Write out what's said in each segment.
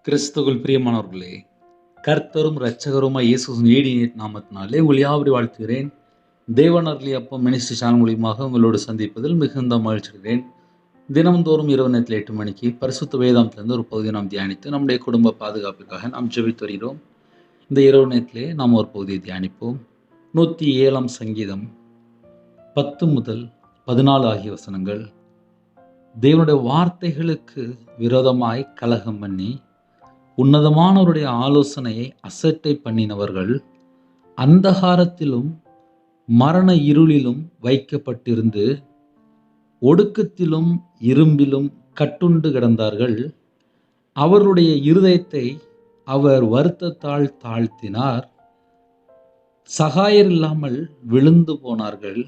கிறிஸ்துவுக்குள் பிரியமானவர்களே, கர்த்தரும் இரட்சகருமாய் இயேசுவின் ஈடிய நாமத்தினாலே உங்கள் யாவரையும் வாழ்த்துகிறேன். தேவன் அருளிய அப்பம் மினிஸ்ட்ரி சேனல் மூலியமாக உங்களோடு சந்திப்பதில் மிகுந்த மகிழ்ச்சி அடைகிறேன். தினம்தோறும் இரவு நேரத்தில் 8 மணிக்கு பரிசுத்த வேதாந்தத்திலிருந்து ஒரு பகுதியை நாம் தியானித்து நம்முடைய குடும்ப பாதுகாப்பிற்காக நாம் ஜெபித்து வருகிறோம். இந்த இரவு நேரத்திலே நாம் ஒரு பகுதியை தியானிப்போம். 107ஆம் சங்கீதம் 10 முதல் 14 ஆகிய வசனங்கள். தேவனுடைய வார்த்தைகளுக்கு விரோதமாய் கலகம் பண்ணி உன்னதமானவருடைய ஆலோசனையை அசட்டை பண்ணினவர்கள் அந்தகாரத்திலும் மரண இருளிலும் வைக்கப்பட்டிருந்து ஒடுக்கத்திலும் இரும்பிலும் கட்டுண்டு கிடந்தார்கள். அவருடைய இருதயத்தை அவர் வருத்தத்தால் தாழ்த்தினார். சகாயர் இல்லாமல் விழுந்து போனார்கள்.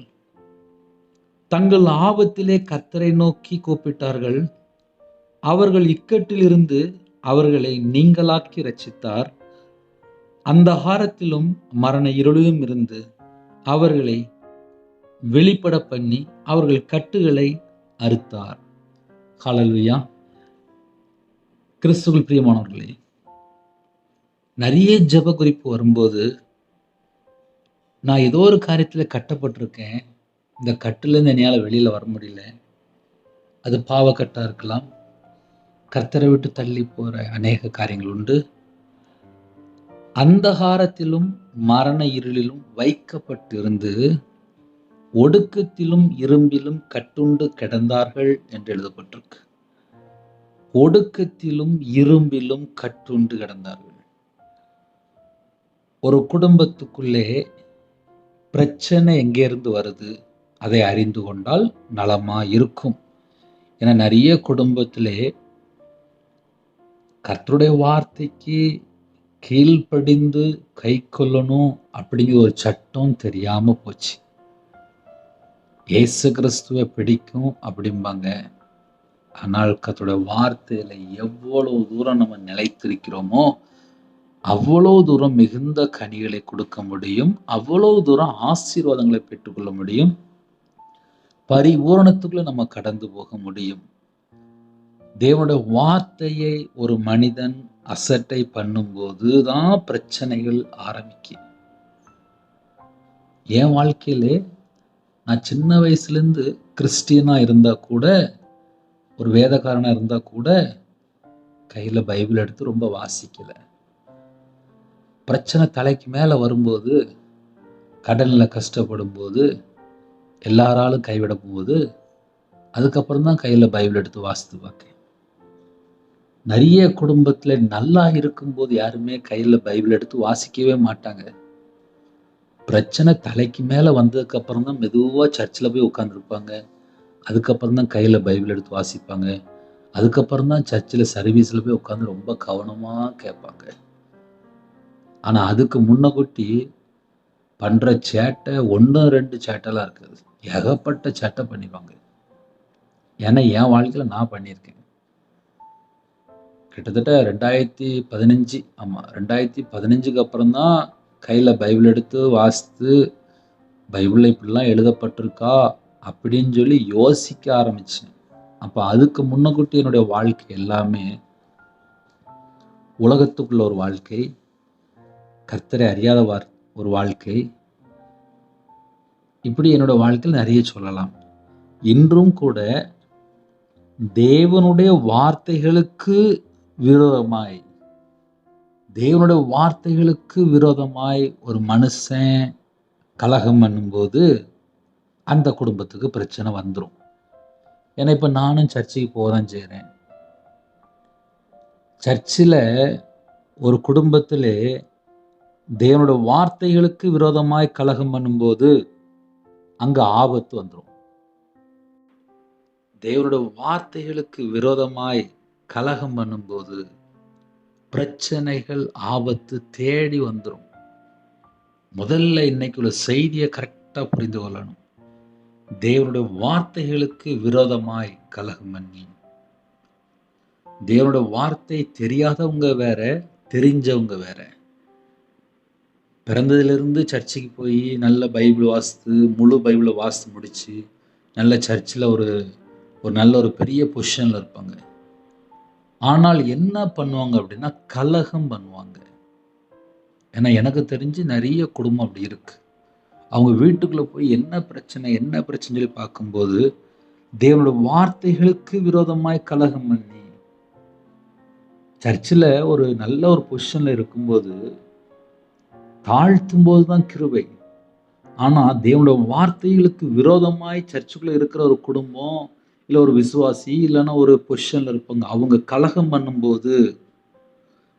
தங்கள் ஆபத்திலே கர்த்தரை நோக்கி கூப்பிட்டார்கள். அவர்கள் இக்கட்டிலிருந்து அவர்களை நீங்களாக்கி ரட்சித்தார். அந்தகாரத்திலும் மரண இருளிலும் இருந்து அவர்களை வெளிப்பட பண்ணி அவர்கள் கட்டுகளை அறுத்தார். ஹல்லேலூயா. கிறிஸ்துவுக்குள் பிரியமானவர்களே, நிறைய ஜெப குறிப்பு வரும்போது நான் ஏதோ ஒரு காரியத்தில் கட்டப்பட்டிருக்கேன், இந்த கட்டுலேருந்து என்னால் வெளியில் வர முடியல. அது பாவக்கட்டாக இருக்கலாம், கர்த்தரை விட்டு தள்ளி போகிற அநேக காரியங்கள் உண்டு. அந்தகாரத்திலும் மரண இருளிலும் வைக்கப்பட்டிருந்து ஒடுக்கத்திலும் இரும்பிலும் கட்டுண்டு கிடந்தார்கள் என்று எழுதப்பட்டிருக்கு. ஒடுக்கத்திலும் இரும்பிலும் கட்டுண்டு கிடந்தார்கள். ஒரு குடும்பத்துக்குள்ளே பிரச்சனை எங்கேருந்து வருது அதை அறிந்து கொண்டால் நலமா இருக்கும். ஏன்னா நிறைய குடும்பத்திலே கர்த்தருடைய வார்த்தைக்கு கீழ்ப்படிந்து கை கொள்ளணும் அப்படிங்கிற ஒரு சட்டம் தெரியாம போச்சு. இயேசு கிறிஸ்துவை பிடிக்கும் அப்படிம்பாங்க. ஆனால் கர்த்தருடைய வார்த்தையில எவ்வளவு தூரம் நம்ம நிலைத்திருக்கிறோமோ அவ்வளவு தூரம் மிகுந்த கனிகளை கொடுக்க முடியும், அவ்வளவு தூரம் ஆசீர்வாதங்களை பெற்றுக்கொள்ள முடியும், பரிபூரணத்துக்குள்ள நம்ம கடந்து போக முடியும். தேவனுடைய வார்த்தையை ஒரு மனிதன் அசட்டை பண்ணும்போது தான் பிரச்சனைகள் ஆரம்பிக்கும். என் வாழ்க்கையிலே நான் சின்ன வயசுலேருந்து கிறிஸ்டியனாக இருந்தால் கூட, ஒரு வேதக்காரனாக இருந்தால் கூட கையில் பைபிள் எடுத்து ரொம்ப வாசிக்கலை. பிரச்சனை தலைக்கு மேலே வரும்போது, கடனில் கஷ்டப்படும் போது, எல்லாராலும் கைவிட போகுது, அதுக்கப்புறம் தான் கையில் பைபிள் எடுத்து வாசித்து பார்க்கேன். நிறைய குடும்பத்தில் நல்லா இருக்கும்போது யாருமே கையில் பைபிள் எடுத்து வாசிக்கவே மாட்டாங்க. பிரச்சனை தலைக்கு மேலே வந்ததுக்கு அப்புறம் தான் மெதுவாக சர்ச்சில் போய் உட்காந்துருப்பாங்க. அதுக்கப்புறம் தான் கையில் பைபிள் எடுத்து வாசிப்பாங்க. அதுக்கப்புறம் தான் சர்ச்சில் சர்வீஸில் போய் உட்காந்து ரொம்ப கவனமாக கேட்பாங்க. ஆனால் அதுக்கு முன்னக்கூட்டி பண்ணுற சேட்டை 1 2 சேட்டெல்லாம் இருக்காது, ஏகப்பட்ட சேட்டை பண்ணிப்பாங்க. ஏன்னா என் வாழ்க்கையில் நான் பண்ணியிருக்கேன். கிட்டத்தட்ட 2015 2015க்கு அப்புறம் தான் கையில் பைபிள் எடுத்து வாசித்து பைபிளில் இப்படிலாம் எழுதப்பட்டிருக்கா அப்படின்னு சொல்லி யோசிக்க ஆரம்பித்தேன். அப்போ அதுக்கு முன்னக்கூட்டி என்னுடைய வாழ்க்கை எல்லாமே உலகத்துக்குள்ள ஒரு வாழ்க்கை, கர்த்தரை அறியாத ஒரு வாழ்க்கை. இப்படி என்னோட வாழ்க்கையில் நிறைய சொல்லலாம். இன்றும் கூட தேவனுடைய வார்த்தைகளுக்கு விரோதமாய் ஒரு மனுஷன் கலகம் பண்ணும்போது அந்த குடும்பத்துக்கு பிரச்சனை வந்துடும். ஏன்னா இப்போ நானும் சர்ச்சுக்கு போகிறேன் செய்கிறேன். சர்ச்சில் ஒரு குடும்பத்திலே தேவனுடைய வார்த்தைகளுக்கு விரோதமாய் கலகம் பண்ணும்போது அங்கே ஆபத்து வந்துடும். தேவனுடைய வார்த்தைகளுக்கு விரோதமாய் கலகம் பண்ணும்போது பிரச்சனைகள், ஆபத்து தேடி வந்துடும். முதல்ல இன்னைக்கு உள்ள செய்தியை கரெக்டாக புரிந்து கொள்ளணும். தேவனுடைய வார்த்தைகளுக்கு விரோதமாய் கலகம் பண்ணி, தேவனுடைய வார்த்தை தெரியாதவங்க வேற, தெரிஞ்சவங்க வேற. பிறந்ததிலிருந்து சர்ச்சுக்கு போய் நல்ல பைபிள் வாசித்து, முழு பைபிளை வாசித்து முடித்து நல்ல சர்ச்சில் ஒரு நல்ல ஒரு பெரிய பொசிஷனில் இருப்பாங்க. ஆனால் என்ன பண்ணுவாங்க அப்படின்னா, கலகம் பண்ணுவாங்க. ஏன்னா எனக்கு தெரிஞ்சு நெறைய குடும்பம் அப்படி இருக்கு. அவங்க வீட்டுக்குள்ள போய் என்ன பிரச்சனைன்னு சொல்லி பார்க்கும்போது, தேவனுடைய வார்த்தைகளுக்கு விரோதமாய் கலகம் பண்ணி, சர்ச்சில ஒரு நல்ல ஒரு பொசிஷன்ல இருக்கும்போது, தாழ்த்தும்போது தான் கிருபை. ஆனா தேவனுடைய வார்த்தைகளுக்கு விரோதமாய் சர்ச்சுக்குள்ள இருக்கிற ஒரு குடும்பம், இல்ல ஒரு விசுவாசி, இல்லன்னா ஒரு பொசிஷன்ல இருப்பாங்க. அவங்க கலகம் பண்ணும்போது,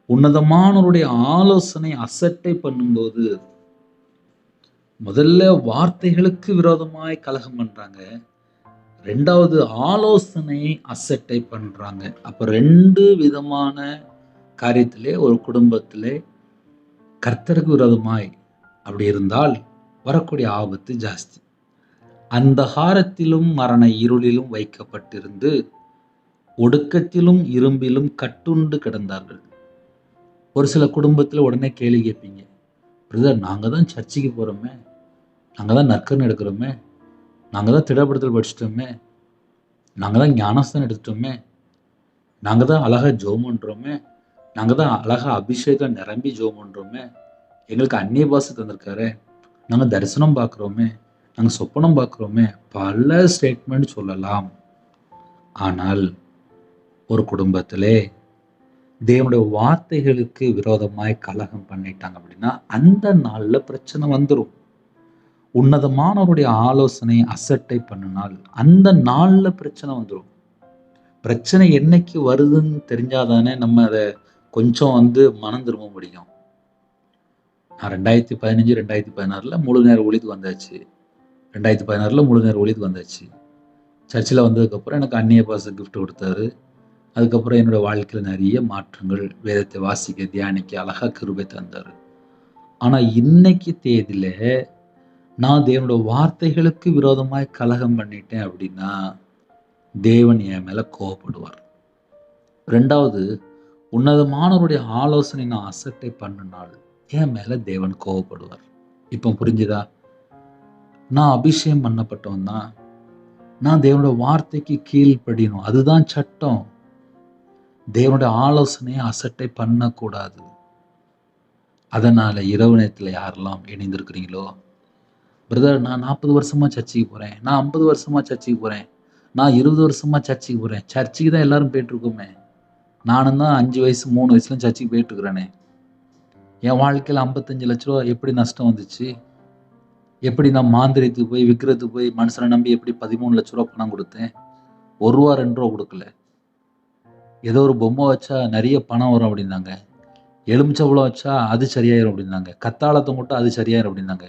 உன்னதமானவருடைய ஆலோசனை அசட்டை பண்ணும்போது, முதல்ல வார்த்தைகளுக்கு விரோதமாய் கலகம் பண்றாங்க. 2வது ஆலோசனை அசட்டை பண்றாங்க. அப்ப 2 விதமான காரியத்திலே ஒரு குடும்பத்திலே கர்த்தருக்கு விரோதமாய் அப்படி இருந்தால் வரக்கூடிய ஆபத்து ஜாஸ்தி. அந்தகாரத்திலும் மரண இருளிலும் வைக்கப்பட்டிருந்து ஒடுக்கத்திலும் இரும்பிலும் கட்டுண்டு கிடந்தார்கள். ஒரு சில குடும்பத்துல உடனே கேள்வி கேட்பீங்க, பிரதர் நாங்க தான் சர்ச்சுக்கு போறோமே, நாங்க தான் நற்கருணை எடுக்கிறோமே, நாங்க தான் திடப்படுத்தல் படிச்சிட்டோமே, நாங்க தான் ஞானஸ்தானம் எடுத்துட்டோமே, நாங்க தான் அழகா ஜெபம் பண்றோமே, நாங்க தான் அழகா அபிஷேகம் நிரம்பி ஜெபம் பண்றோமே, எங்களுக்கு அந்நிய பாஷை தந்திருக்காரே, நாங்க தரிசனம் பார்க்குறோமே, நாங்க சொப்பனம் பார்க்குறோமே, பல ஸ்டேட்மெண்ட் சொல்லலாம். ஆனால் ஒரு குடும்பத்திலே தேவனுடைய வார்த்தைகளுக்கு விரோதமாய் கலகம் பண்ணிட்டாங்க அப்படின்னா, அந்த நாள்ல பிரச்சனை வந்துரும். உன்னதமானவருடைய ஆலோசனை அசட்டை பண்ணுனால், அந்த நாள்ல பிரச்சனை வந்துரும். பிரச்சனை என்னைக்கு வருதுன்னு தெரிஞ்சாதானே நம்ம அத கொஞ்சம் மனம் திரும்ப முடியும். நான் 2015, 2016ல முழு நேர ஊழியத்துக்கு வந்தாச்சு. 2016ல முழு நேர ஊழியத்துக்கு வந்தாச்சு. சர்ச்சில வந்ததுக்கப்புறம் எனக்கு அந்நிய பாஷை கிஃப்ட் குடுத்தாரு. அதுக்கப்புறம் என்னோட வாழ்க்கையில நெறைய மாற்றங்கள், வேதத்தை வாசிக்க, தியானிக்க அழகா கிருபை தந்தாரு. ஆனா இன்னைக்கு தேதியில நான் தேவனுடைய வார்த்தைகளுக்கு விரோதமாய் கலகம் பண்ணிட்டேன் அப்படின்னா, தேவன் என் மேல கோவப்படுவார். 2வது உன்னதமானவருடைய ஆலோசனை நான் அசட்டை பண்ணுனால், என் மேல தேவன் கோவப்படுவார். இப்போ புரிஞ்சுதா? நான் அபிஷேகம் பண்ணப்பட்டவன் தான். நான் தேவனுடைய வார்த்தைக்கு கீழ்ப்படியணும். அதுதான் சட்டம். தேவனுடைய ஆலோசனையை அசட்டை பண்ணக்கூடாது. அதனால இரவு நேரத்துல யாரெல்லாம் இணைந்திருக்கிறீங்களோ, பிரதர் நான் 40 வருஷமா சர்ச்சுக்கு போறேன். நான் 50 வருஷமா சர்ச்சுக்கு போறேன். நான் 20 வருஷமா சர்ச்சுக்கு போறேன். சர்ச்சுக்கு தான் எல்லாரும் போயிட்டு இருக்கோமே. நானும் தான் 5 வயசு, 3 வயசுல சர்ச்சுக்கு போயிட்டு இருக்கிறேனே. என் வாழ்க்கையில 55 லட்ச ரூபா எப்படி நஷ்டம் வந்துச்சு? எப்படி நான் மாந்திரியத்துக்கு போய், விக்கிறதுக்கு போய், மனுஷனை நம்பி எப்படி 13 லட்ச ரூபா பணம் கொடுத்தேன்? ரூ. 1 2 கொடுக்கல. ஏதோ ஒரு பொம்மை வச்சா நெறைய பணம் வரும் அப்படின்னாங்க. எலுமிச்சம்பழம் வச்சா அது சரியாயிரும் அப்படின்னாங்க. கத்தாழை தொங்குட்டா அது சரியாயிரும் அப்படின்னாங்க.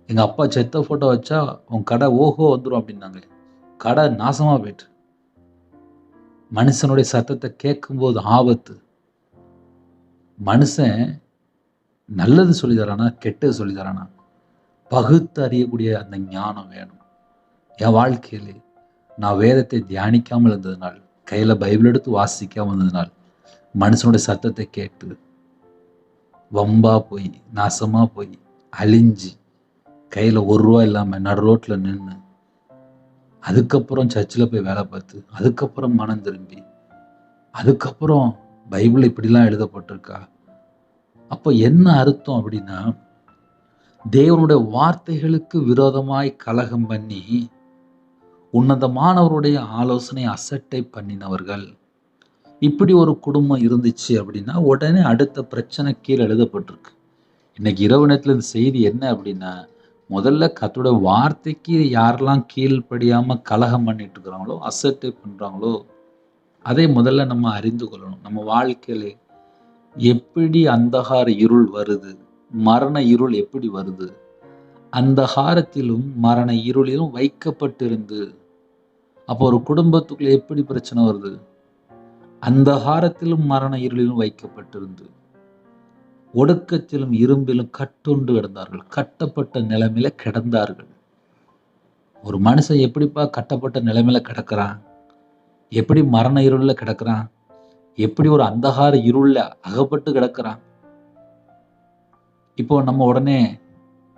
எங்க அப்பா செத்த ஃபோட்டோ வச்சா உன் கடை ஓஹோ வந்துரும் அப்படின்னாங்க. கடை நாசமா போயிட்டு. மனுஷனுடைய சத்தத்தை கேட்கும்போது ஆபத்து. மனுஷன் நல்லது சொல்லி தரானா, கெட்டது சொல்லி தரானா, பகுத்து அறியக்கூடிய அந்த ஞானம் வேணும். என் வாழ்க்கையிலே நான் வேதத்தை தியானிக்காமல் இருந்ததுனால், கையில பைபிள் எடுத்து வாசிக்காமல் இருந்ததுனால், மனுஷனுடைய சத்தத்தை கேட்டு வம்பா போய், நாசமா போய், அழிஞ்சு, கையில ரூ. 1 இல்லாம நடு ரோட்ல நின்னு, அதுக்கப்புறம் சர்ச்சில் போய் வேலை பார்த்து, அதுக்கப்புறம் மனம் திரும்பி, அதுக்கப்புறம் பைபிள் இப்படிலாம் எழுதப்பட்டிருக்கா? அப்ப என்ன அர்த்தம் அப்படின்னா, தேவனுடைய வார்த்தைகளுக்கு விரோதமாய் கலகம் பண்ணி, உன்னதமானவருடைய ஆலோசனை அசட்டை பண்ணினவர்கள். இப்படி ஒரு குடும்பம் இருந்துச்சு அப்படின்னா, உடனே அடுத்த பிரச்சனை கீழே எழுதப்பட்டிருக்கு. இன்னைக்கு இரவு நேரத்துல இந்த செய்தி என்ன அப்படின்னா, முதல்ல கர்த்தருடைய வார்த்தைக்கு யாரெல்லாம் கீழ்ப்படியாம கலகம் பண்ணிட்டு இருக்கிறாங்களோ, அசட்டை பண்றாங்களோ, அதை முதல்ல நம்ம அறிந்து கொள்ளணும். நம்ம வாழ்க்கையிலே எப்படி அந்தகார இருள் வருது? மரண இருள் எப்படி வருது? அந்தகாரத்திலும் மரண இருளிலும் வைக்கப்பட்டிருந்து, அப்போ ஒரு குடும்பத்துக்குள்ள எப்படி பிரச்சனை வருது? அந்தகாரத்திலும் மரண இருளிலும் வைக்கப்பட்டிருந்து, ஒடுக்கத்திலும் இரும்பிலும் கட்டுண்டு கிடந்தார்கள். கட்டப்பட்ட நிலைமையில கிடந்தார்கள். ஒரு மனுஷன் எப்படிப்பா கட்டப்பட்ட நிலைமையில கிடக்கிறான்? எப்படி மரண இருள்ல கிடக்கிறான்? எப்படி ஒரு அந்தகார இருள்ல அகப்பட்டு கிடக்கிறான்? இப்போ நம்ம உடனே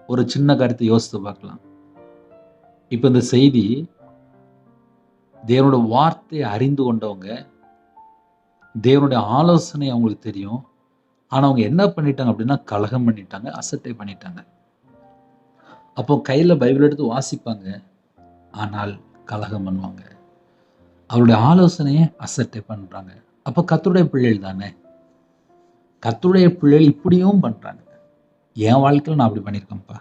ஒரு சின்ன கருத்தை யோசித்து பார்க்கலாம். இப்ப இந்த செய்தி தேவனோட வார்த்தையை அறிந்து கொண்டவங்க தேவனுடைய ஆலோசனை அவங்களுக்கு தெரியும். ஆனா அவங்க என்ன பண்ணிட்டாங்க அப்படின்னா, கலகம் பண்ணிட்டாங்க, அசட்டை பண்ணிட்டாங்க. அப்போ கையில பைபிள் எடுத்து வாசிப்பாங்க. ஆனால் கலகம் பண்ணுவாங்க. அவருடைய ஆலோசனையை அசட்டை பண்றாங்க. அப்போ கர்த்தருடைய பிள்ளைகள் தானே. கர்த்தருடைய பிள்ளைகள் இப்படியும் பண்றாங்க. என் வாழ்க்கையில நான் அப்படி பண்ணியிருக்கேன்ப்பா.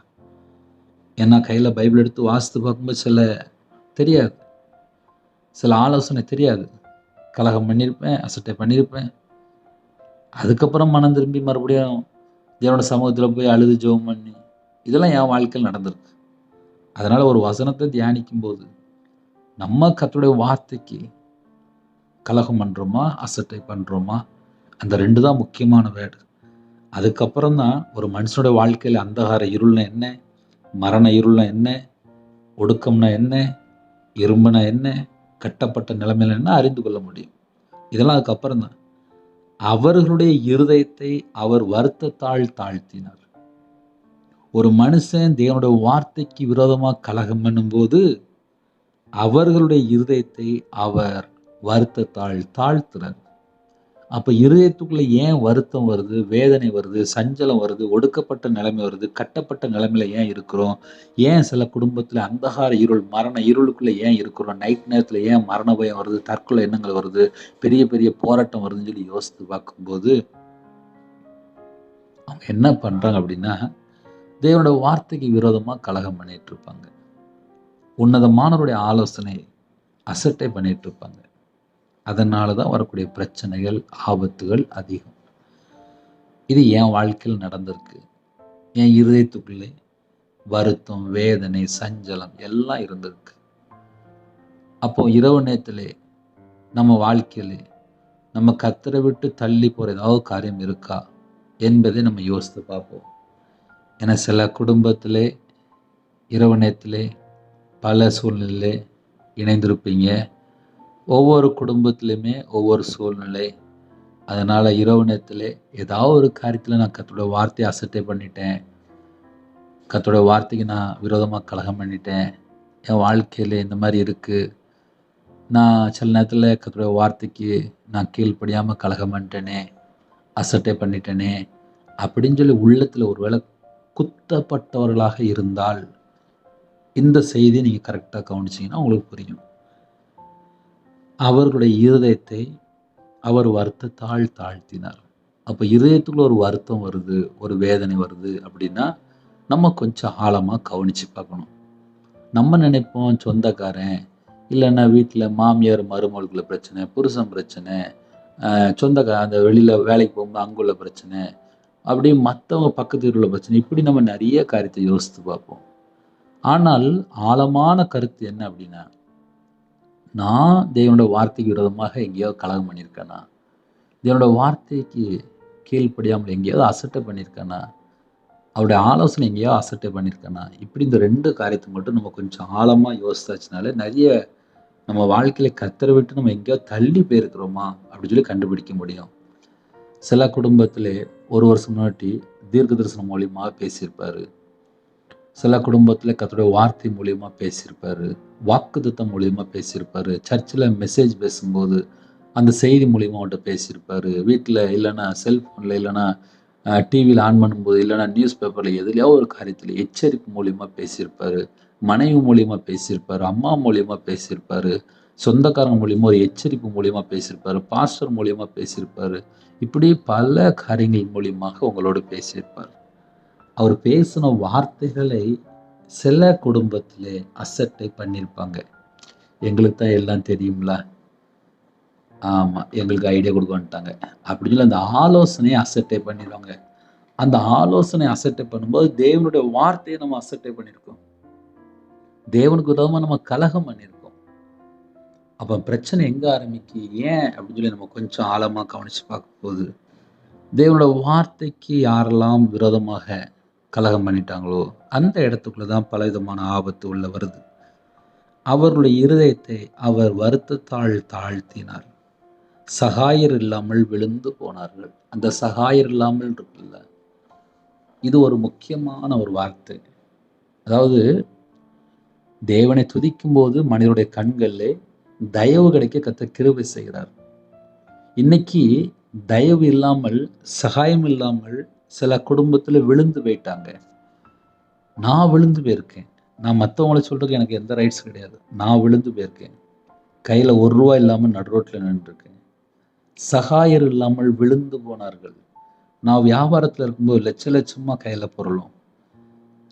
ஏன்னா கையில பைபிள் எடுத்து வாசித்து பார்க்கும்போது தெரியாது. சில ஆலோசனை தெரியாது. கலகம் பண்ணியிருப்பேன், அசட்டை பண்ணியிருப்பேன். அதுக்கப்புறம் மனம் திரும்பி மறுபடியும் தேவனுடைய சமூகத்துல போய் அழுது ஜெபம் பண்ணி, இதெல்லாம் என் வாழ்க்கையில நடந்திருக்கு. அதனால ஒரு வசனத்தை தியானிக்கும்போது, நம்ம கர்த்தருடைய வார்த்தைக்கு கலகம் பண்றோமா, அசட்டை பண்றோமா? அந்த 2 தான் முக்கியமான வேர்டு. அதுக்கப்புறம் தான் ஒரு மனுஷனுடைய வாழ்க்கையில அந்தகார இருள்னா என்ன? மரண இருள்னா என்ன? ஒடுக்கம்னா என்ன? இரும்புனா என்ன? கட்டப்பட்ட நிலைமையில என்ன அறிந்து கொள்ள முடியும். இதெல்லாம் அதுக்கப்புறம் தான். அவர்களுடைய இருதயத்தை அவர் வருத்தத்தால் தாழ்த்தினார். ஒரு மனுஷன் தேவனுடைய வார்த்தைக்கு விரோதமா கலகம் பண்ணும்போது, அவர்களுடைய இருதயத்தை அவர் வருத்தத்தால் தாழ்த்துறார். அப்ப இருதயத்துக்குள்ள ஏன் வருத்தம் வருது, வேதனை வருது, சஞ்சலம் வருது, ஒடுக்கப்பட்ட நிலைமை வருது, கட்டப்பட்ட நிலைமையில ஏன் இருக்கிறோம்? ஏன் சில குடும்பத்துல அந்தகார இருள், மரண இருளுக்குள்ள ஏன் இருக்கிறோம்? நைட் நேரத்துல ஏன் மரண பயம் வருது, தற்கொலை எண்ணங்கள் வருது, பெரிய பெரிய போராட்டம் வருதுன்னு சொல்லி யோசித்து பார்க்கும்போது, அவங்க என்ன பண்றாங்க அப்படின்னா, தேவனுடைய வார்த்தைக்கு விரோதமா கலகம் பண்ணிட்டு இருப்பாங்க. உன்னதமானவருடைய ஆலோசனை அசட்டை பண்ணிட்டு இருப்பாங்க. அதனால தான் வரக்கூடிய பிரச்சனைகள், ஆபத்துகள் அதிகம். இது என் வாழ்க்கையில் நடந்திருக்கு. என் இருதயத்துக்குள்ளே வருத்தம், வேதனை, சஞ்சலம் எல்லாம் இருந்திருக்கு. அப்போ இரவு நேரத்திலே நம்ம வாழ்க்கையிலே நம்ம கர்த்தரை விட்டு தள்ளி போற ஏதாவது காரியம் இருக்கா என்பதை நம்ம யோசித்து பார்ப்போம். ஏன்னா சில குடும்பத்திலே இரவு நேரத்திலே பல சூழ்நிலையிலே இணைந்திருப்பீங்க. ஒவ்வொரு குடும்பத்திலுமே ஒவ்வொரு சூழ்நிலை. அதனால இரவு நேரத்திலே ஏதாவது ஒரு காரியத்துல நான் கர்த்தருடைய வார்த்தையை அசட்டை பண்ணிட்டேன். கர்த்தருடைய வார்த்தைக்கு நான் விரோதமா கலகம் பண்ணிட்டேன். என் வாழ்க்கையில இந்த மாதிரி இருக்கு. நான் சில நேரத்துல கர்த்தருடைய வார்த்தைக்கு நான் கீழ்ப்படியாம கலகம் பண்ணிட்டேனே, அசட்டை பண்ணிட்டேனே அப்படின்னு சொல்லி உள்ளத்துல ஒருவேளை குத்தப்பட்டவர்களாக இருந்தால், இந்த செய்தியை நீங்க கரெக்டா கவனிச்சீங்கன்னா உங்களுக்கு புரியும். அவர்களுடைய இருதயத்தை அவர் வருத்தத்தால் தாழ்த்தினார். அப்ப இருதயத்துக்குள்ள ஒரு வருத்தம் வருது, ஒரு வேதனை வருது அப்படின்னா, நம்ம கொஞ்சம் ஆழமா கவனிச்சு பார்க்கணும். நம்ம நினைப்போம் சொந்தக்காரன், இல்லைன்னா வீட்டுல மாமியார் மருமகளுக்குள்ள பிரச்சனை, புருஷன் பிரச்சனை, அந்த வெளியில வேலைக்கு போகும்போது அங்குள்ள பிரச்சனை, அப்படி மத்தவங்க பக்கத்து வீட்டுல உள்ள பிரச்சனை, இப்படி நம்ம நிறைய காரியத்தை யோசித்து பார்ப்போம். ஆனால் ஆழமான கருத்து என்ன அப்படின்னா, நான் தேவனுடைய வார்த்தைக்கு விரோதமாக எங்கேயாவது கலகம் பண்ணியிருக்கேனா? தேவனுடைய வார்த்தைக்கு கீழ்ப்படியாமல் எங்கேயாவது அசட்டை பண்ணியிருக்கேனா? அவருடைய ஆலோசனை எங்கேயாவது அசட்டை பண்ணியிருக்கேனா? இப்படி இந்த 2 காரியத்தை மட்டும் நம்ம கொஞ்சம் ஆழமா யோசிச்சாச்சுனாலே, நிறைய நம்ம வாழ்க்கையில கர்த்தரை விட்டு நம்ம எங்கேயாவது தள்ளி போயிருக்கிறோமா அப்படின்னு சொல்லி கண்டுபிடிக்க முடியும். சில குடும்பத்திலே 1 வருஷம் முன்னாடி தீர்க்க தரிசனம் மூலியமா பேசியிருப்பாரு. சில குடும்பத்துல கர்த்தருடைய வார்த்தை மூலியமா பேசியிருப்பாரு. வாக்குத்தத்தம் மூலியமா பேசியிருப்பாரு. சர்ச்சில் மெசேஜ் பேசும்போது அந்த செய்தி மூலியமா அவன்கிட்ட பேசியிருப்பாரு. வீட்டில் இல்லைன்னா செல்ஃபோனில் இல்லைன்னா டிவியில் ஆன் பண்ணும்போது இல்லைன்னா நியூஸ் பேப்பரில் எதுலையாவது ஒரு காரியத்தில் எச்சரிப்பு மூலியமா பேசியிருப்பாரு. மனைவி மூலியமா பேசியிருப்பாரு. அம்மா மூலியமா பேசியிருப்பாரு. சொந்தக்காரங்க மூலியமா ஒரு எச்சரிப்பு மூலியமா பேசியிருப்பாரு. பாஸ்டர் மூலியமா பேசியிருப்பாரு. இப்படி பல காரியங்கள் மூலியமாக உங்களோடு பேசியிருப்பார். அவர் பேசின வார்த்தைகளை சில குடும்பத்திலே அசட்டை பண்ணியிருப்பாங்க. எங்களுக்கு தான் எல்லாம் தெரியும்ல. ஆமா. எங்களுக்கு ஐடியா குடுக்க வந்துட்டாங்க. அப்படின்னு சொல்லி அந்த ஆலோசனையை அசட்டை பண்ணிருவாங்க. அந்த ஆலோசனை அசட்டை பண்ணும்போது தேவனுடைய வார்த்தையை நம்ம அசட்டை பண்ணியிருக்கோம். தேவனுக்கு விரோதமா நம்ம கலகம் பண்ணியிருக்கோம். அப்ப பிரச்சனை எங்க ஆரம்பிக்கு? ஏன் அப்படின்னு சொல்லி நம்ம கொஞ்சம் ஆழமா கவனிச்சு பார்க்கும்போது, தேவனுடைய வார்த்தைக்கு யாரெல்லாம் விரோதமாக கலகம் பண்ணிட்டாங்களோ, அந்த இடத்துக்குள்ள தான் பலவிதமான ஆபத்து உள்ள வருது. அவர்களுடைய இருதயத்தை அவர் வருத்தத்தால் தாழ்த்தினார். சகாயர் இல்லாமல் விழுந்து போனார்கள். அந்த சகாயர் இல்லாமல் இருக்குல்ல, இது ஒரு முக்கியமான ஒரு வார்த்தை. அதாவது தேவனை துதிக்கும் போது மனிதனுடைய கண்களிலே தயவு கிடைக்க கர்த்தர் கிருபை செய்கிறார். இன்னைக்கு தயவு இல்லாமல், சகாயம் இல்லாமல் சில குடும்பத்துல விழுந்து போயிட்டாங்க. நான் விழுந்து போயிருக்கேன். நான் மத்தவங்கள சொல்றதுக்கு எனக்கு எந்த ரைட்ஸ் கிடையாது. நான் விழுந்து போயிருக்கேன். கையில ரூ. 1 இல்லாம நடு ரோட்ல நின்னுட்டுருக்கேன். சகாயர் இல்லாமல் விழுந்து போனார்கள். நான் வியாபாரத்துல இருக்கும்போது லட்சமா கையில பொருளும்.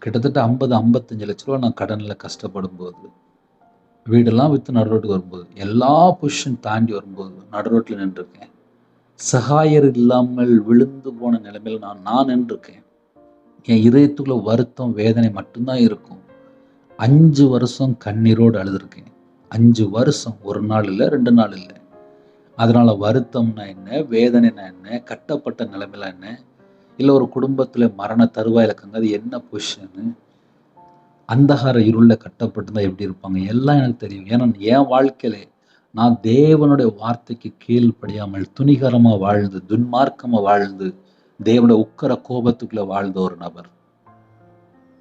கிட்டத்தட்ட 50, 55 லட்ச ரூவா நான் கடன்ல கஷ்டப்படும்போது, வீடெல்லாம் வித்து நடு ரோட்டுக்கு வரும்போது, எல்லா பொசிஷன் தாண்டி வரும்போது நடு ரோட்ல நின்னுருக்கேன். சகாயர் இல்லாமல் விழுந்து போன நிலைமையில நான் நின்றுருக்கேன். என் இதயத்துக்குள்ள வருத்தம், வேதனை மட்டும்தான் இருக்கும். 5 வருஷம் கண்ணீரோடு அழுதுருக்கேன். 5 வருஷம். 1 நாள் இல்ல, 2 நாள் இல்ல. அதனால வருத்தம்னா என்ன? வேதனைனா என்ன? கட்டப்பட்ட நிலைமைனா என்ன? இல்ல ஒரு குடும்பத்துல மரண தருவாயில இருக்காங்க. அது என்ன பொசிஷனு? அந்தகார இருள்ல கட்டப்பட்டிருந்தா எப்படி இருப்பாங்க? எல்லாம் எனக்கு தெரியும். ஏன்னா என் வாழ்க்கையில நான் தேவனுடைய வார்த்தைக்கு கீழ்ப்படியாமல் துணிகரமா வாழ்ந்து, துன்மார்க்கமா வாழ்ந்து, தேவனுடைய உக்கிர கோபத்துக்குள்ள வாழ்ந்த ஒரு நபர்.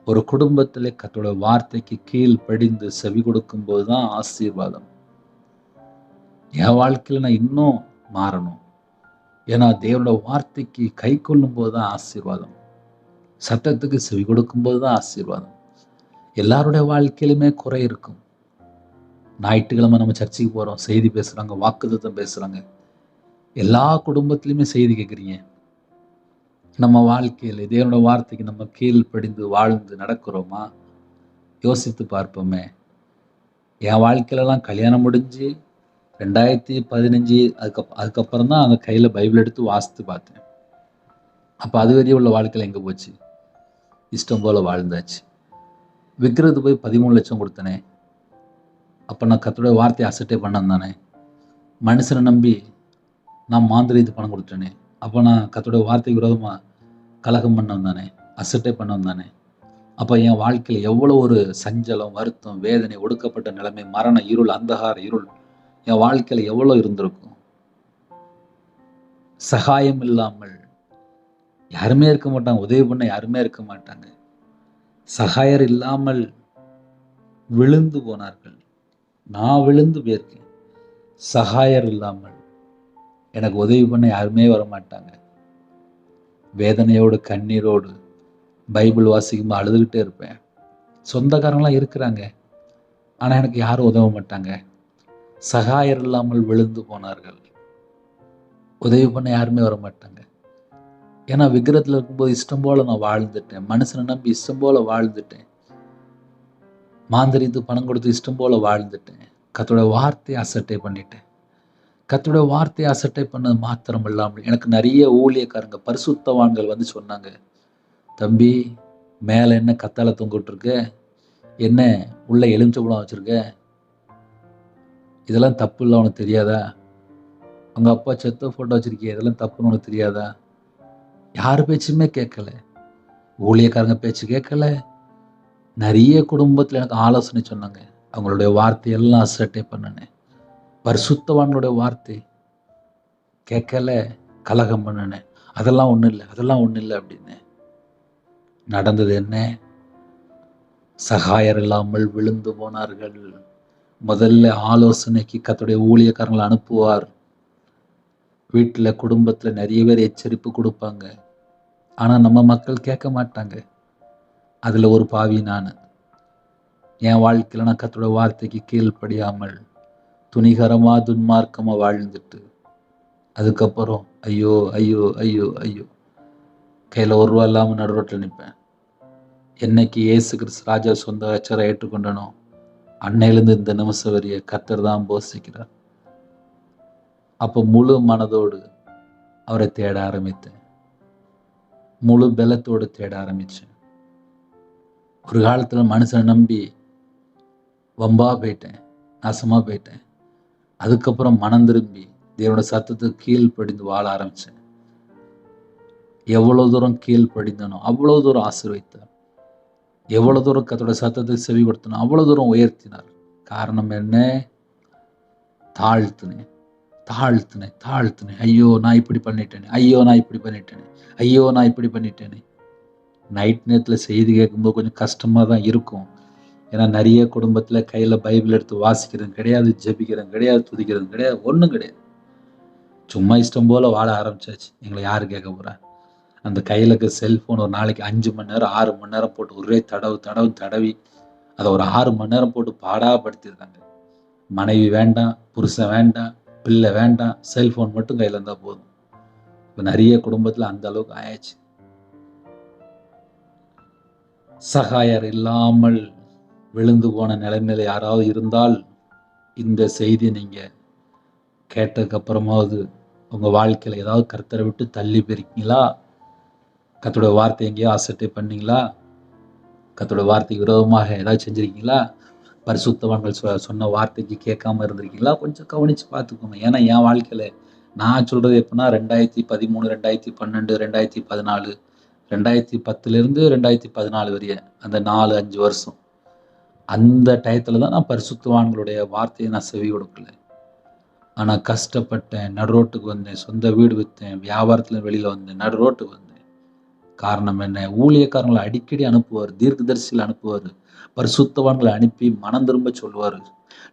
ஒரு குடும்பத்திலே கர்த்தருடைய வார்த்தைக்கு கீழ்ப்படிந்து செவி கொடுக்கும்போது தான் ஆசீர்வாதம். என் வாழ்க்கையில நான் இன்னும் மாறணும். ஏன்னா தேவனுடைய வார்த்தைக்கு கைக்கொள்ளும் போது தான் ஆசீர்வாதம். சத்தத்துக்கு செவி கொடுக்கும்போது தான் ஆசீர்வாதம். எல்லாருடைய வாழ்க்கையிலுமே குறை இருக்கும். ஞாயிற்றுக்கிழமை நம்ம சர்ச்சுக்கு போறோம், செய்தி பேசுறாங்க, வாக்குத்தத்தம் பேசுறாங்க. எல்லா குடும்பத்திலுமே செய்தி கேட்குறீங்க. நம்ம வாழ்க்கையில தேவனுடைய வார்த்தைக்கு நம்ம கீழ்ப்படிந்து வாழ்ந்து நடக்கிறோமா? யோசித்து பார்ப்போமே. என் வாழ்க்கையிலலாம் கல்யாணம் முடிஞ்சு 2015 அதுக்கப்புறம் தான் அந்த கையில பைபிள் எடுத்து வாசித்து பார்த்தேன். அப்ப அதுவரையும் உள்ள வாழ்க்கையில எங்க போச்சு? இஷ்டம் போல வாழ்ந்தாச்சு. விக்கிறதுக்கு போய் 13 லட்சம் கொடுத்தனே. அப்ப நான் கர்த்தருடைய வார்த்தையை அசட்டே பண்ணேன் தானே. மனுஷனை நம்பி நான் மாந்திரீகத்துக்கு பணம் கொடுத்தேனே. அப்ப நான் கர்த்தருடைய வார்த்தைக்கு விரோதமா கலகம் பண்ணவன் தானே. அசட்டே பண்ணவன் தானே. அப்ப என் வாழ்க்கையில எவ்வளவு ஒரு சஞ்சலம், வருத்தம், வேதனை, ஒடுக்கப்பட்ட நிலைமை, மரண இருள், அந்தகார இருள் என் வாழ்க்கையில எவ்வளவு இருந்திருக்கும். சகாயம் இல்லாமல் யாருமே இருக்க மாட்டாங்க. உதவி பண்ண யாருமே இருக்க மாட்டாங்க. சகாயர் இல்லாமல் விழுந்து போனார்கள். நான் விழுந்து போயிருக்கேன். சகாயர் இல்லாமல் எனக்கு உதவி பண்ண யாருமே வர மாட்டாங்க. வேதனையோடு, கண்ணீரோடு பைபிள் வாசிக்கும்போது அழுதுகிட்டே இருப்பேன். சொந்தக்காரங்களாம் இருக்கிறாங்க. ஆனா எனக்கு யாரும் உதவ மாட்டாங்க. சகாயர் இல்லாமல் விழுந்து போனார்கள். உதவி பண்ண யாருமே வர மாட்டாங்க. ஏன்னா விக்கிரத்துல இருக்கும்போது இஷ்டம் போல நான் வாழ்ந்துட்டேன். மனுஷனை நம்பி இஷ்டம் போல வாழ்ந்துட்டேன். மாந்தரித்து பணம் கொடுத்து இஷ்டம் போல வாழ்ந்துட்டேன். கர்த்தருடைய வார்த்தையை அசட்டை பண்ணிட்டேன். கர்த்தருடைய வார்த்தையை அசட்டை பண்ணது மாத்திரம் இல்லாமல் எனக்கு நிறைய ஊழியக்காரங்க, பரிசுத்தவான்கள் வந்து சொன்னாங்க, தம்பி மேல என்ன கத்தாழை தொங்கிட்டு இருக்க? என்ன உள்ள எலுமிச்சம்பழம் வச்சிருக்க? இதெல்லாம் தப்பு இல்லை, உனக்கு தெரியாதா? உங்க அப்பா செத்த போட்டோ வச்சிருக்கிய, இதெல்லாம் தப்புன்னு உனக்கு தெரியாதா? யார் பேச்சுமே கேட்கல. ஊழியக்காரங்க பேச்சு கேட்கல. நிறைய குடும்பத்துல எனக்கு ஆலோசனை சொன்னாங்க. அவங்களுடைய வார்த்தையெல்லாம் அசட்டை பண்ணினேன். பரிசுத்தவான்களுடைய வார்த்தை கேட்கல, கலகம் பண்ணினேன். அதெல்லாம் ஒண்ணும் இல்லை, அதெல்லாம் ஒண்ணும் இல்லை அப்படின்னு. நடந்தது என்ன? சகாயர் இல்லாமல் விழுந்து போனார்கள். முதல்ல ஆலோசனைக்கு கர்த்தருடைய ஊழியக்காரங்களை அனுப்புவார். வீட்டுல குடும்பத்துல நிறைய பேர் எச்சரிப்பு கொடுப்பாங்க. ஆனா நம்ம மக்கள் கேட்க மாட்டாங்க. அதுல ஒரு பாவி நானு. என் வாழ்க்கையில நான் கர்த்தருடைய வார்த்தைக்கு கீழ்ப்படியாமல் துணிகரமா துன்மார்க்கமா வாழ்ந்துட்டு அதுக்கப்புறம் ஐயோ ஐயோ ஐயோ ஐயோ கையில ரூபா இல்லாம நடு ரோட்டில் நிற்பேன். என்னைக்கு இயேசு கிறிஸ்து ராஜா சொந்த அச்சரை ஏற்றுக்கொண்டனோ அன்னையிலிருந்து இந்த நிமிஷம் வரைய கர்த்தர் தான் போஷிக்கிறார். அப்போ முழு மனதோடு அவரை தேட ஆரம்பித்தேன். முழு பலத்தோடு தேட ஆரம்பிச்சேன். ஒரு காலத்துல மனுஷனை நம்பி வம்பா போயிட்டேன், நாசமா போயிட்டேன். அதுக்கப்புறம் மனம் திரும்பி தேவனோட சத்தத்துக்கு கீழ்ப்படிந்து வாழ ஆரம்பிச்சேன். எவ்வளவு தூரம் கீழ்ப்படிந்தனோ அவ்வளவு தூரம் ஆசீர்வதித்தார். எவ்வளவு தூரம் கர்த்தருடைய சத்தத்துக்கு செவி கொடுத்தனோ அவ்வளவு தூரம் உயர்த்தினார். காரணம் என்ன? தாழ்த்தினேன் தாழ்த்தினேன் தாழ்த்தினேன். ஐயோ நான் இப்படி பண்ணிட்டேனே, ஐயோ நான் இப்படி பண்ணிட்டேனே, ஐயோ நான் இப்படி பண்ணிட்டேனே. நைட் நேரத்துல செய்தி கேட்கும்போது கொஞ்சம் கஷ்டமா தான் இருக்கும். ஏன்னா நிறைய குடும்பத்துல கையில பைபிள் எடுத்து வாசிக்கிறது கிடையாது, ஜெபிக்கிறது கிடையாது, துதிக்கிறது கிடையாது, ஒண்ணும் கிடையாது. சும்மா இஷ்டம் போல வாழ ஆரம்பிச்சாச்சு. எங்களை யாரு கேட்க போறா? அந்த கையில இருக்க செல்ஃபோன் ஒரு நாளைக்கு 5 மணி நேரம் 6 மணி நேரம் போட்டு ஒரே தடவி அதை ஒரு 6 மணி நேரம் போட்டு பாடாப்படுத்திருக்காங்க. மனைவி வேண்டாம், புருஷன் வேண்டாம், பிள்ளை வேண்டாம், செல்ஃபோன் மட்டும் கையில் இருந்தால் போதும். இப்போ நிறைய குடும்பத்தில் அந்த அளவுக்கு ஆயாச்சு. சகாயர் இல்லாமல் விழுந்து போன நிலைமையில யாராவது இருந்தால் இந்த செய்தி நீங்க கேட்டதுக்கு அப்புறமாவது உங்க வாழ்க்கையில ஏதாவது கர்த்தரை விட்டு தள்ளி போயிருக்கீங்களா? கர்த்தருடைய வார்த்தை எங்கேயோ அசட்டை பண்ணீங்களா? கர்த்தருடைய வார்த்தைக்கு விரோதமாக ஏதாவது செஞ்சிருக்கீங்களா? பரிசுத்தவான்கள் சொன்ன வார்த்தைக்கு கேட்காம இருந்திருக்கீங்களா? கொஞ்சம் கவனிச்சு பார்த்துக்கோங்க. ஏன்னா என் வாழ்க்கையில நான் சொல்றது எப்படின்னா 2013, 2012, 2014, 2010 2014 வரைய அந்த 4-5 வருஷம் அந்த டயத்துல தான் நான் பரிசுத்தவான்களுடைய வார்த்தையை நான் செவி கொடுக்கல. ஆனா கஷ்டப்பட்டேன், நடுரோட்டுக்கு வந்தேன், சொந்த வீடு விற்றேன், வியாபாரத்துல வெளியில வந்தேன், நடுரோட்டுக்கு வந்தேன். காரணம் என்ன? ஊழியக்காரங்களை அடிக்கடி அனுப்புவார், தீர்க்கதரிசிகளை அனுப்புவார், பரிசுத்தவான்களை அனுப்பி மனம் திரும்ப சொல்லுவார்.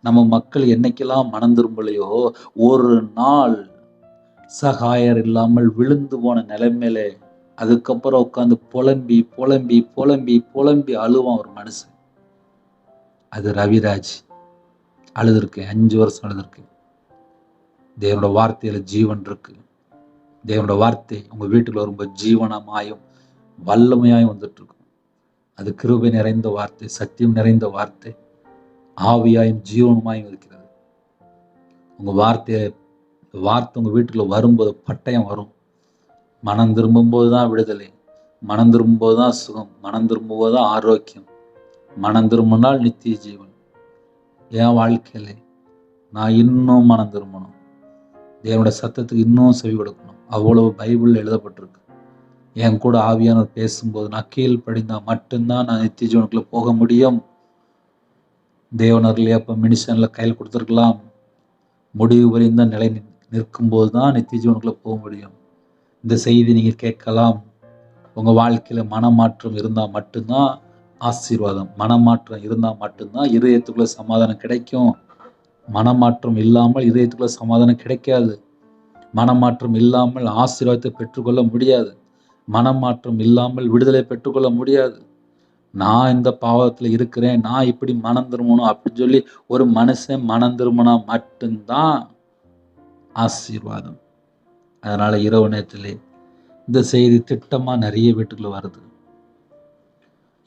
நம்ம மக்கள் என்னைக்கெல்லாம் மனம் திரும்பலையோ ஒரு நாள் சகாயர் இல்லாமல் விழுந்து போன நிலைமையில அதுக்கப்புறம் உட்காந்து புலம்பி புலம்பி புலம்பி புலம்பி அழுவான் ஒரு மனுஷன். அது ரவிராஜ். அழுதுருக்கு, 5 வருஷம் அழுதுருக்கு. தேவனோட வார்த்தையில ஜீவன் இருக்கு. தேவனோட வார்த்தை உங்க வீட்டுக்குள்ள ரொம்ப ஜீவனமாயும் வல்லமையாயும் வந்துட்டு இருக்கும். அது கிருபை நிறைந்த வார்த்தை, சத்தியம் நிறைந்த வார்த்தை, ஆவியாயும் ஜீவனமாயும் இருக்கிறது. உங்க வார்த்தை உங்க வீட்டுக்குள்ள வரும்போது பட்டயம் வரும். மனம் திரும்பும் போதுதான் விடுதலை, மனம் திரும்பும் போதுதான் சுகம், மனம் திரும்பும் போதுதான் ஆரோக்கியம், மனம் திரும்பினால் நித்திய ஜீவன். என் வாழ்க்கையில நான் இன்னும் மனம் திரும்பணும், தேவனோட சத்தத்துக்கு இன்னும் செவி கொடுக்கணும். அவ்வளவு பைபிள் எழுதப்பட்டிருக்கு. என் கூட ஆவியானவர் பேசும்போது நான் கீழ்ப்படிந்தா மட்டும்தான் நான் நித்திய ஜீவனுக்குள்ள போக முடியும். தேவனர்லயே அப்ப மினிஷன்ல கையில் கொடுத்துருக்கலாம். முடிவு வரைந்த நிலை நிற்கும் போதுதான் நித்திய ஜீவனுக்குள்ள போக முடியும். இந்த செய்தி நீங்க கேட்கலாம். உங்க வாழ்க்கையில மனமாற்றம் இருந்தா மட்டும்தான் ஆசீர்வாதம், மனமாற்றம் இருந்தா மட்டும்தான் இதயத்துக்குள்ள சமாதானம் கிடைக்கும். மனமாற்றம் இல்லாமல் இதயத்துக்குள்ள சமாதானம் கிடைக்காது. மனமாற்றம் இல்லாமல் ஆசீர்வாதத்தை பெற்றுக்கொள்ள முடியாது. மனமாற்றம் இல்லாமல் விடுதலை பெற்றுக்கொள்ள முடியாது. நான் இந்த பாவத்துல இருக்கிறேன், நான் இப்படி மனம் திரும்பணும் அப்படின்னு சொல்லி ஒரு மனுஷன் மனம் திரும்பினா மட்டும்தான் ஆசீர்வாதம். அதனால இரவு நேரத்திலே இந்த செய்தி திட்டமா நிறைய வீட்டுக்குள்ள வருது.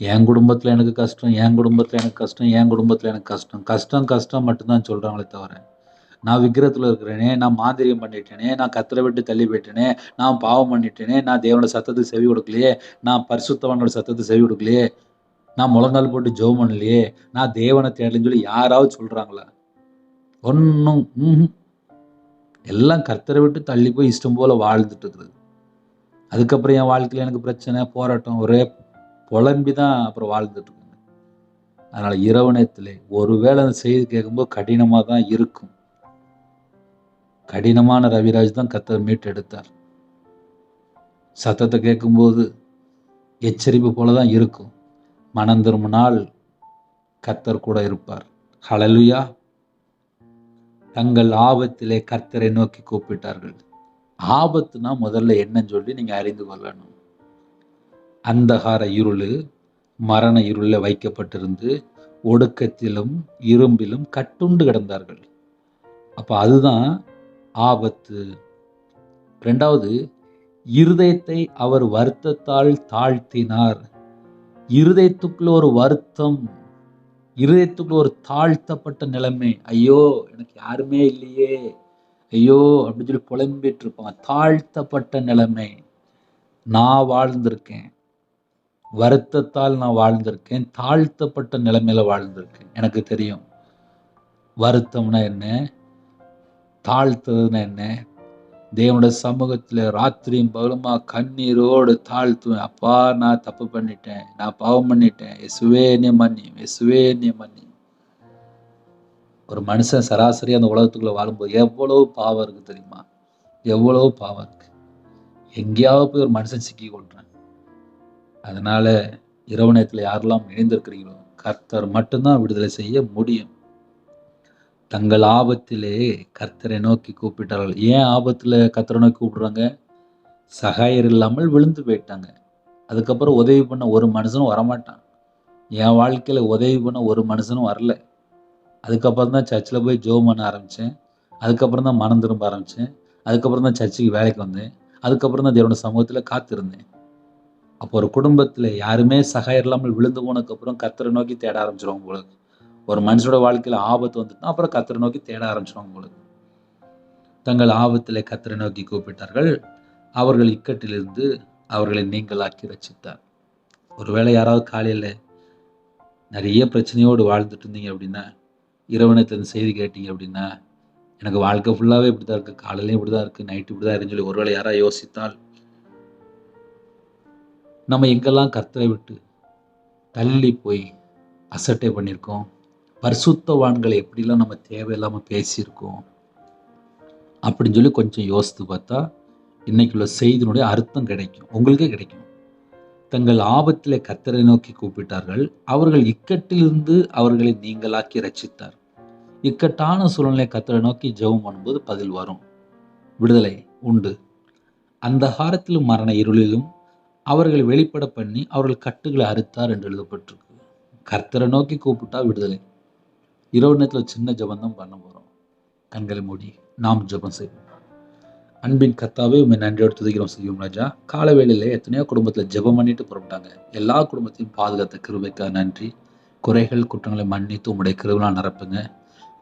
என் குடும்பத்துல எனக்கு கஷ்டம், என் குடும்பத்துல எனக்கு கஷ்டம், என் குடும்பத்துல எனக்கு கஷ்டம், கஷ்டம் கஷ்டம் மட்டும்தான் சொல்றாங்களே தவிர, நான் விக்கிரத்துல இருக்கிறேனே, நான் மாந்திரியம் பண்ணிட்டேனே, நான் கர்த்தரை விட்டு தள்ளி போயிட்டேனே, நான் பாவம் பண்ணிட்டேனே, நான் தேவனோட சத்தத்துக்கு செவி கொடுக்கலையே, நான் பரிசுத்தவானோட சத்தத்துக்கு செவி கொடுக்கலையே, நான் முழங்கால் போட்டு ஜெபம் பண்ணலையே, நான் தேவனை தேடலைன்னு சொல்லி யாராவது சொல்றாங்களா? ஒன்றும் எல்லாம் கர்த்தரை விட்டு தள்ளி போய் இஷ்டம் போல வாழ்ந்துட்டு இருக்குது. அதுக்கப்புறம் என் வாழ்க்கையில எனக்கு பிரச்சனை, போராட்டம், ஒரே புலம்பிதான் அப்புறம் வாழ்ந்துட்டு இருக்குங்க. அதனால இரவு நேரத்திலே ஒருவேளை அந்த செய்தி கேட்கும்போது கடினமா தான் இருக்கும். கடினமான ரவிராஜ் தான் கர்த்தர் மீட்டு எடுத்தார். சத்தத்தை கேட்கும்போது எச்சரிப்பு போலதான் இருக்கும். மனம் திரும்பினால் கர்த்தர் கூட இருப்பார். ஹல்லேலூயா. தங்கள் ஆபத்திலே கர்த்தரை நோக்கி கூப்பிட்டார்கள். ஆபத்துனா முதல்ல என்னன்னு சொல்லி நீங்க அறிந்து கொள்ளணும். அந்தகார இருளு, மரண இருளில் வைக்கப்பட்டிருந்து ஒடுக்கத்திலும் இரும்பிலும் கட்டுண்டு கிடந்தார்கள். அப்ப அதுதான் ஆபத்து. 2வது, இருதயத்தை அவர் வருத்தத்தால் தாழ்த்தினார். இருதயத்துக்குள்ள ஒரு வருத்தம், இருதயத்துக்குள்ள ஒரு தாழ்த்தப்பட்ட நிலைமை. ஐயோ எனக்கு யாருமே இல்லையே, ஐயோ அப்படின்னு சொல்லி புலம்பிட்டு இருப்பாங்க. தாழ்த்தப்பட்ட நிலைமை. நான் வாழ்ந்திருக்கேன், வருத்தத்தால் நான் வாழ்ந்திருக்கேன், தாழ்த்தப்பட்ட நிலைமையில வாழ்ந்திருக்கேன். எனக்கு தெரியும் வருத்தம்னா என்ன, தாழ்த்துறதுன்னா என்ன. தேவனுடைய சமூகத்துல ராத்திரியும் பகலுமா கண்ணீரோடு தாழ்த்துவேன். அப்பா நான் தப்பு பண்ணிட்டேன், நான் பாவம் பண்ணிட்டேன், இயேசுவே என்னை மன்னியும், இயேசுவே என்னை மன்னியும். ஒரு மனுஷன் சராசரி அந்த உலகத்துக்குள்ள வாழும்போது எவ்வளவு பாவம் இருக்கு தெரியுமா? எவ்வளவு பாவம் இருக்கு. எங்கேயாவது போய் ஒரு மனுஷன் சிக்கி கொள்றான். அதனால இரவு நேரத்துல யாரெல்லாம் இணைந்திருக்கிறீங்களோ கர்த்தர் மட்டும்தான் விடுதலை செய்ய முடியும். தங்கள் ஆபத்திலே கர்த்தரை நோக்கி கூப்பிட்டார்கள். ஏன் ஆபத்துல கர்த்தரை நோக்கி கூப்பிடுறாங்க? சகாயர் இல்லாமல் விழுந்து போயிட்டாங்க. அதுக்கப்புறம் உதவி பண்ண ஒரு மனுஷனும் வரமாட்டான். என் வாழ்க்கையில உதவி பண்ண ஒரு மனுஷனும் வரல. அதுக்கப்புறம் தான் சர்ச்சில் போய் ஜெபம் பண்ண ஆரம்பித்தேன். அதுக்கப்புறம் தான் மனம் திரும்ப ஆரம்பித்தேன். அதுக்கப்புறம் தான் சர்ச்சுக்கு வேலைக்கு வந்தேன். அதுக்கப்புறம் தான் தேவனுடைய சமூகத்தில் காத்திருந்தேன். அப்போ ஒரு குடும்பத்தில் யாருமே சகாயம் இல்லாமல் விழுந்து போனதுக்கப்புறம் கர்த்தரை நோக்கி தேட ஆரம்பிச்சிருவாங்க போல. ஒரு மனுஷனோட வாழ்க்கையில் ஆபத்து வந்துட்டுனா அப்புறம் கர்த்தரை நோக்கி தேட ஆரம்பிச்சிருவாங்க போல. தங்கள் ஆபத்திலே கர்த்தரை நோக்கி கூப்பிட்டார்கள். அவர்கள் இக்கட்டிலிருந்து அவர்களை நீங்களாக்கி ரட்சித்தார். ஒருவேளை யாராவது காலையில் நிறைய பிரச்சனையோடு வாழ்ந்துட்டு இருந்தீங்க அப்படின்னா, இரவு நேரத்துல செய்தி கேட்டீங்க அப்படின்னா, எனக்கு வாழ்க்கை ஃபுல்லாகவே இப்படி தான் இருக்குது, காலையிலையும் இப்படி தான் இருக்குது, நைட்டு இப்படி தான் இருக்குன்னு சொல்லி ஒருவேளை யாராவது யோசித்தால், நம்ம எங்கெல்லாம் கர்த்தரை விட்டு தள்ளி போய் அசட்டை பண்ணியிருக்கோம், பரிசுத்தவான்களை எப்படிலாம் நம்ம தேவையில்லாமல் பேசியிருக்கோம் அப்படின்னு சொல்லி கொஞ்சம் யோசித்து பார்த்தா இன்னைக்குள்ள செய்தியினுடைய அர்த்தம் கிடைக்கும், உங்களுக்கே கிடைக்கும். தங்கள் ஆபத்திலே கர்த்தரை நோக்கி கூப்பிட்டார்கள், அவர்கள் இக்கட்டிலிருந்து அவர்களை நீங்களாக்கி ரட்சித்தார். இக்கட்டான சூழ்நிலை கர்த்தரை நோக்கி ஜெபம் பண்ணும்போது பதில் வரும், விடுதலை உண்டு. அந்தகாரத்திலும் மரண இருளிலும் அவர்களை வெளிப்பட பண்ணி அவர்கள் கட்டுகளை அறுத்தார் என்று எழுதப்பட்டிருக்கு. கர்த்தரை நோக்கி கூப்பிட்டா விடுதலை. இரவு நேரத்தில் சின்ன ஜெபம் தான் பண்ண போகிறோம். கண்களை மூடி நாம் ஜெபம் செய்வோம். அன்பின் கர்த்தாவே, உண்மை நன்றியோடு துதிக்கிறோம் செய்யும் ராஜா. கால வேளையில எத்தனையோ குடும்பத்தில் ஜெபம் பண்ணிட்டு புறப்பட்டாங்க. எல்லா குடும்பத்தையும் பாதுகாத்த கிருபைக்காக நன்றி. குறைகள் குற்றங்களை மன்னித்து உங்களுடைய கிருபையால் நிரப்புங்க.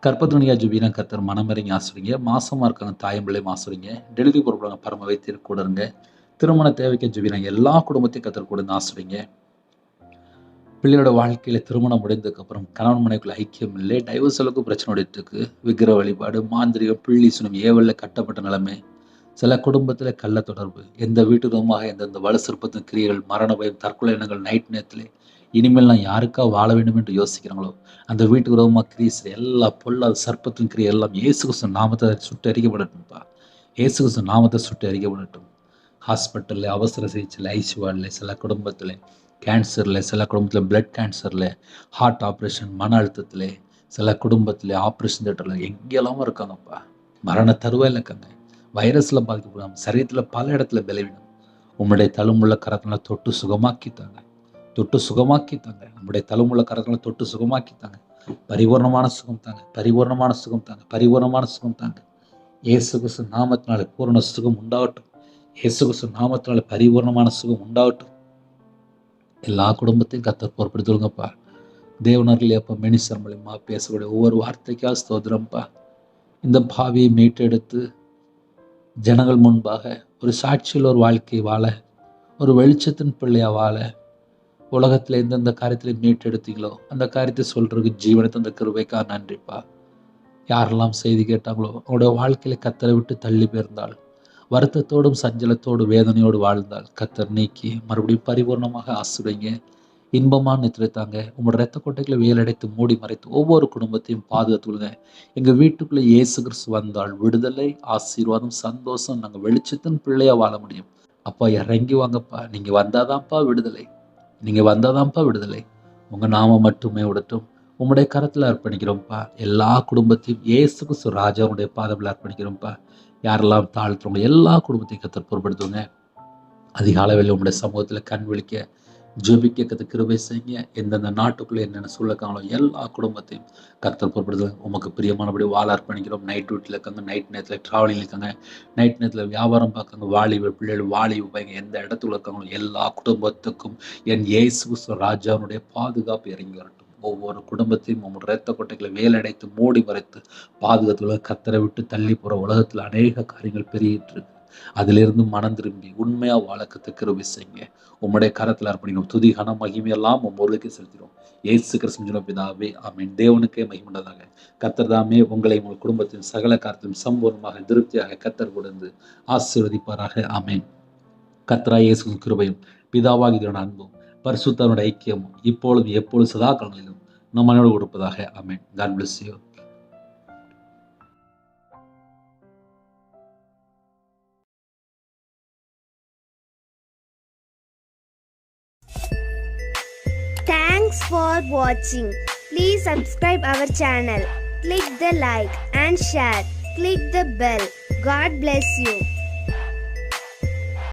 கற்பத்துணியா ஜுபீனா கர்த்தர் மனமிறங்கி ஆசிரிங்க. மாசமா இருக்காங்க தாயும் பிள்ளையும் ஆசிரிங்க. டெலிவரி பொறுப்பாங்க பரம வைத்தியர் கூட இருங்க. திருமண தேவைக்கு ஜுபீனாங்க எல்லா குடும்பத்தையும் கர்த்தர் கூட இருந்து ஆசிரிங்க. பிள்ளையோட வாழ்க்கையில திருமணம் முடிந்ததுக்கு அப்புறம் கணவன் மனைவிக்குள்ள ஐக்கியம் இல்லை, டைவர்ஸ் அளவுக்கு பிரச்சனை ஓடிட்டு இருக்கு. விக்கிர வழிபாடு, மாந்திரிகம், பிள்ளி சுனம், ஏவல்ல கட்டப்பட்ட நிலைமை, சில குடும்பத்துல கள்ள தொடர்பு, எந்த வீட்டுக்குமாக எந்தெந்த வலு சிற்பத்தின் கிரியைகள், மரண பயம், தற்கொலை எண்ணங்கள், நைட் நேரத்திலே இனிமேல் நான் யாருக்கா வாழ வேண்டும் என்று யோசிக்கிறாங்களோ அந்த வீட்டுக்கு விரோதமாக கிரீஸ் எல்லா பொல்லாத சர்ப்பத்தின் கிரியை எல்லாம் இயேசு கிறிஸ்து நாமத்தை சுட்டு அரிக்கப்படட்டும்ப்பா. இயேசு கிறிஸ்து நாமத்தை சுட்டு அரிக்கப்படட்டும். ஹாஸ்பிட்டலில், அவசர சிகிச்சையில், ஐசியூவார்டில், சில குடும்பத்தில் கேன்சரில், சில குடும்பத்தில் பிளட் கேன்சரில், ஹார்ட் ஆப்ரேஷன், மன அழுத்தத்தில், சில குடும்பத்தில் ஆப்ரேஷன் தேட்டரில் எங்கெல்லாமோ இருக்காங்கப்பா. மரண தருவாயில் இருக்காங்க. வைரஸில் பாதிக்கப்படாமல் சரீரத்தில் பல இடத்துல பலவீனம். உம்முடைய தழும்புள்ள கரத்தினால் தொட்டு சுகமாக்கித்தாங்க, தொட்டு சுகமாக்கித்தாங்க. உம்முடைய தழும்புள்ள கரத்தினால் தொட்டு சுகமாக்கித்தாங்க. பரிபூர்ணமான சுகம் தாங்க, பரிபூர்ணமான சுகம் தாங்க, பரிபூர்ணமான சுகம் தாங்க. இயேசு கிறிஸ்து நாமத்தினால பூரண சுகம் உண்டாகட்டும். இயேசு கிறிஸ்து நாமத்தினால பரிபூர்ணமான சுகம் உண்டாகட்டும். எல்லா குடும்பத்தையும் கர்த்தர் பொறுப்படுத்துங்கப்பா. தேவனர்கள் எப்போ மினிஸ்டர் மூலியமா பேசக்கூடிய ஒவ்வொரு வார்த்தைக்காக ஸ்தோத்திரம்ப்பா. இந்த பாவியை மீட்டெடுத்து ஜனங்கள் முன்பாக ஒரு சாட்சியில் ஒரு வாழ்க்கை வாழ, ஒரு வெளிச்சத்தின் பிள்ளையா வாழ, உலகத்தில் எந்தெந்த காரியத்தில் மீட்டெடுத்தீங்களோ அந்த காரியத்தை சொல்றதுக்கு ஜீவனை தந்த கிருபைக்காக நன்றிப்பா. யாரெல்லாம் செய்தி கேட்டாங்களோ அவங்களுடைய வாழ்க்கையில கர்த்தரை விட்டு தள்ளி போயிருந்தால், வருத்தத்தோடும் சஞ்சலத்தோடு வேதனையோடு வாழ்ந்தால் கர்த்தர் நீக்கி மறுபடியும் பரிபூர்ணமாக ஆசிர்வதிங்க. இன்பமான நித்திரைத்தாங்க. உங்களோட ரத்த கொட்டைகளை வேலடைத்து மூடி மறைத்து ஒவ்வொரு குடும்பத்தையும் பாதுகாத்துக்கொள்ளுங்க. எங்கள் வீட்டுக்குள்ளே இயேசு கிறிஸ்து வந்தால் விடுதலை, ஆசீர்வாதம், சந்தோஷம். நாங்கள் வெளிச்சத்தின் பிள்ளையா வாழ முடியும். அப்பா இறங்கி வாங்கப்பா. நீங்க வந்தாதான்ப்பா விடுதலை, நீங்க வந்தாதான்ப்பா விடுதலை. உங்க நாமம் மட்டுமே விடட்டும். உம்முடைய கரத்தில் அர்ப்பணிக்கிறோம்ப்பா. எல்லா குடும்பத்தையும் இயேசு கிறிஸ்து ராஜாவுடைய பாதத்தில் அர்ப்பணிக்கிறோம்ப்பா. யாரெல்லாம் தாழ்த்துறவங்க எல்லா குடும்பத்தையும் கர்த்தர் பொறுப்படுத்துவங்க. அதிகாலையில் உம்முடைய சமூகத்தில் கண் விழிக்க ஜெபிக்க கிருபை செய்யுங்க. எந்தெந்த நாட்டுக்குள்ளே என்னென்ன சூழக்காங்களோ எல்லா குடும்பத்தையும் கர்த்தர் பொறுப்படுத்துங்க. உமக்கு பிரியமானபடி வாழ அர்ப்பணிக்கிறோம். நைட் டியூட்டியில் இருக்காங்க, நைட் நேரத்தில் ட்ராவலிங் இருக்காங்க, நைட் நேரத்தில் வியாபாரம் பார்க்காங்க, வாலிப பிள்ளைகள் வாலிப பையங்க எந்த இடத்துல இருக்காங்களோ எல்லா குடும்பத்துக்கும் என் இயேசு கிறிஸ்து ராஜாவுடைய பாதுகாப்பு இறங்கி வரட்டும். ஒவ்வொரு குடும்பத்தையும் உங்களோட இரத்த கொட்டைகளை வேலடைத்து மூடி மறைத்து பாதுகாத்துள்ள. கர்த்தரை விட்டு தள்ளி போகிற உலகத்தில் அநேக காரியங்கள் பெருகிட்டு இருக்கு. அதிலிருந்து மனம் திரும்பி உண்மையா வாழ கிருபை செய்யுங்க. உம்முடைய கரத்தில் அர்ப்பணிக்கும். துதி கன மகிமையெல்லாம் ஒருவருக்கே செலுத்திடும். இயேசு கிறிஸ்து பிதாவே ஆமென். தேவனுக்கே மகிமையுண்டதாக. கர்த்தர் தாமே உங்களை உங்கள் குடும்பத்தின் சகல காரியத்திலும் சம்பூர்ணமாக திருப்தியாக கர்த்தர் கொடுத்து ஆசீர்வதிப்பாராக. ஆமென். கர்த்தராகிய இயேசு கிருபையும் பிதாவாகிய தேவனுடைய அன்பும் பரிசுத்தருடைய ஐக்கியமும் இப்பொழுது எப்பொழுது சதா காலங்களிலும் நம் மனோடு கொடுப்பதாக. ஆமென். God bless you. Thanks for watching. Please subscribe our channel. Click the like and share. Click the bell. God bless you.